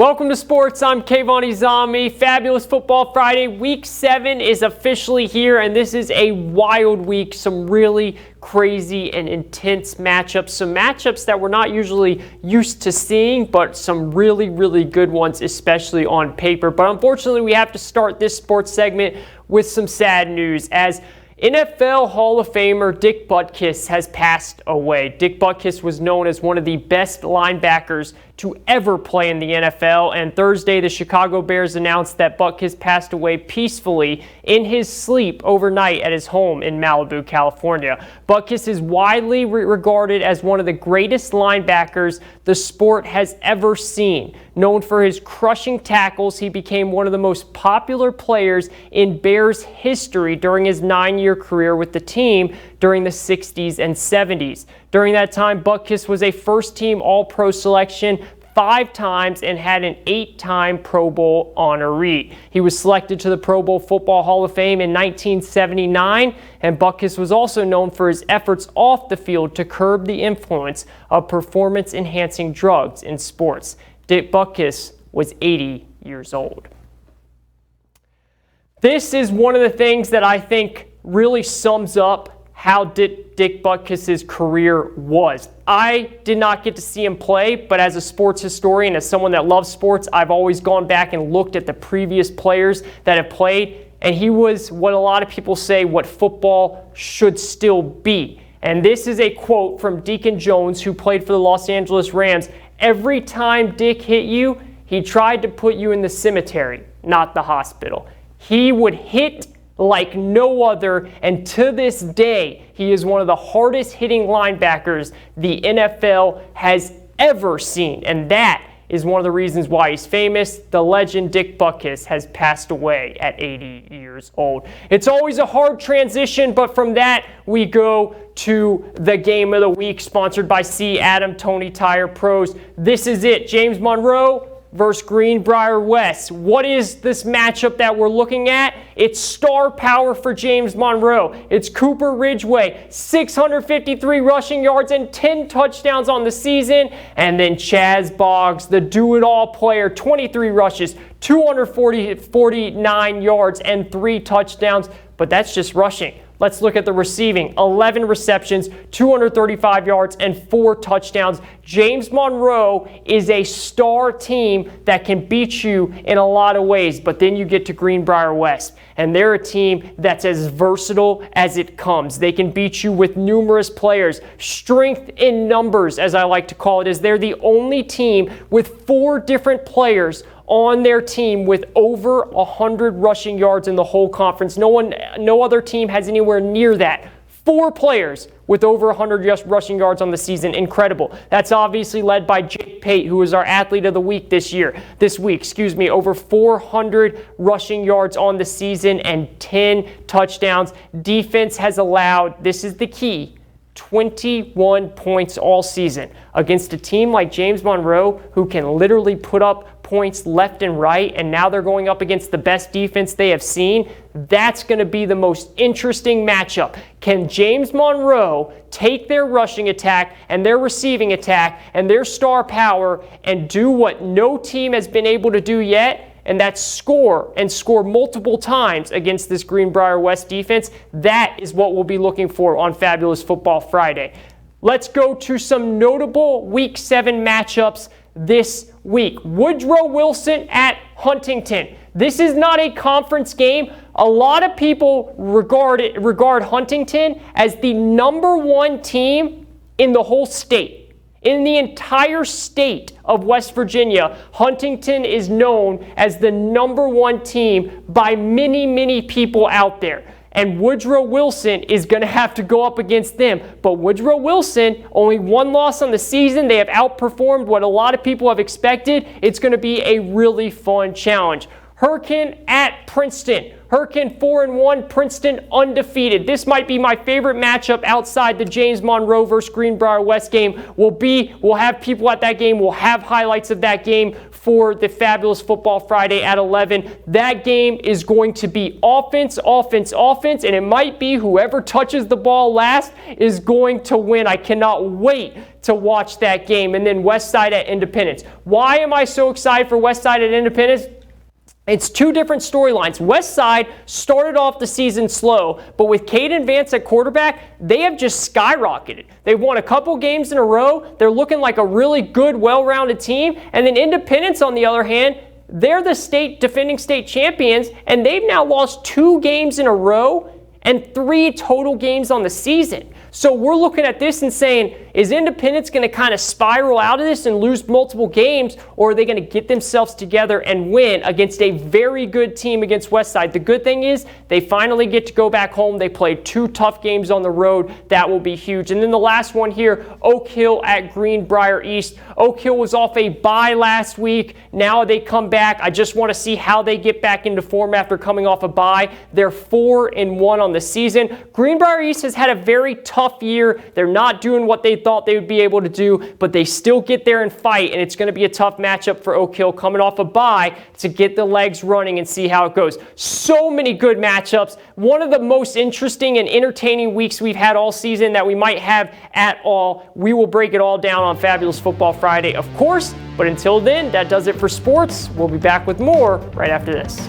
Welcome to Sports. I'm Kayvon Izami. Fabulous Football Friday. Week 7 is officially here, and this is a wild week. Some really crazy and intense matchups. Some matchups that we're not usually used to seeing, but some really, really good ones, especially on paper. But unfortunately, we have to start this sports segment with some sad news as NFL Hall of Famer Dick Butkus has passed away. Dick Butkus was known as one of the best linebackers to ever play in the NFL, and Thursday the Chicago Bears announced that Butkus passed away peacefully in his sleep overnight at his home in Malibu, California. Butkus is widely regarded as one of the greatest linebackers the sport has ever seen. Known for his crushing tackles, he became one of the most popular players in Bears history during his 9-year career with the team during the 60s and 70s. During that time, Butkus was a first-team All-Pro selection 5 times and had an 8-time Pro Bowl honoree. He was selected to the Pro Bowl Football Hall of Fame in 1979, and Butkus was also known for his efforts off the field to curb the influence of performance-enhancing drugs in sports. Dick Butkus was 80 years old. This is one of the things that I think really sums up how Dick Butkus' career was. I did not get to see him play, but as a sports historian, as someone that loves sports, I've always gone back and looked at the previous players that have played, and he was what a lot of people say what football should still be. And this is a quote from Deacon Jones, who played for the Los Angeles Rams. Every time Dick hit you, he tried to put you in the cemetery, not the hospital. He would hit like no other, and to this day, he is one of the hardest hitting linebackers the NFL has ever seen, and that is one of the reasons why he's famous. The legend Dick Butkus has passed away at 80 years old. It's always a hard transition, but from that, we go to the game of the week, sponsored by C. Adam Tony Tire Pros. This is it, James Monroe versus Greenbrier West. What is this matchup that we're looking at? It's star power for James Monroe. It's Cooper Ridgeway, 653 rushing yards and 10 touchdowns on the season. And then Chaz Boggs, the do-it-all player, 23 rushes, 249 yards and 3 touchdowns. But that's just rushing. Let's look at the receiving. 11 receptions, 235 yards, and 4 touchdowns. James Monroe is a star team that can beat you in a lot of ways, but then you get to Greenbrier West, and they're a team that's as versatile as it comes. They can beat you with numerous players. Strength in numbers, as I like to call it, is they're the only team with 4 different players on their team with over 100 rushing yards in the whole conference. No other team has anywhere near that. 4 players with over 100 rushing yards on the season. Incredible. That's obviously led by Jake Pate, who is our athlete of the week this week. Over 400 rushing yards on the season and 10 touchdowns. Defense has allowed, this is the key, 21 points all season against a team like James Monroe, who can literally put up points left and right, and now they're going up against the best defense they have seen. That's going to be the most interesting matchup. Can James Monroe take their rushing attack and their receiving attack and their star power and do what no team has been able to do yet? And that's score multiple times against this Greenbrier West defense. That is what we'll be looking for on Fabulous Football Friday. Let's go to some notable Week 7 matchups this week. Woodrow Wilson at Huntington. This is not a conference game. A lot of people regard Huntington as the number 1 team in the whole state. In the entire state of West Virginia, Huntington is known as the number 1 team by many, many people out there. And Woodrow Wilson is going to have to go up against them. But Woodrow Wilson, only 1 loss on the season. They have outperformed what a lot of people have expected. It's going to be a really fun challenge. Hurricane at Princeton. Hurricane 4-1, Princeton undefeated. This might be my favorite matchup outside the James Monroe versus Greenbrier West game. We'll have people at that game. We'll have highlights of that game for the Fabulous Football Friday at 11. That game is going to be offense, offense, offense, and it might be whoever touches the ball last is going to win. I cannot wait to watch that game. And then Westside at Independence. Why am I so excited for Westside at Independence? It's two different storylines. Westside started off the season slow, but with Caden Vance at quarterback, they have just skyrocketed. They've won a couple games in a row. They're looking like a really good, well-rounded team. And then Independence, on the other hand, they're the defending state champions, and they've now lost 2 games in a row and 3 total games on the season. So we're looking at this and saying, is Independence going to kind of spiral out of this and lose multiple games, or are they going to get themselves together and win against a very good team against Westside? The good thing is they finally get to go back home. They played 2 tough games on the road. That will be huge. And then the last one here, Oak Hill at Greenbrier East. Oak Hill was off a bye last week. Now they come back. I just want to see how they get back into form after coming off a bye. They're 4-1 on the season. Greenbrier East has had a very tough year. They're not doing what they thought they would be able to do, but they still get there and fight, and it's going to be a tough matchup for Oak Hill coming off a bye to get the legs running and see how it goes. So many good matchups. One of the most interesting and entertaining weeks we've had all season that we might have at all. We will break it all down on Fabulous Football Friday, of course, but until then, that does it for sports. We'll be back with more right after this.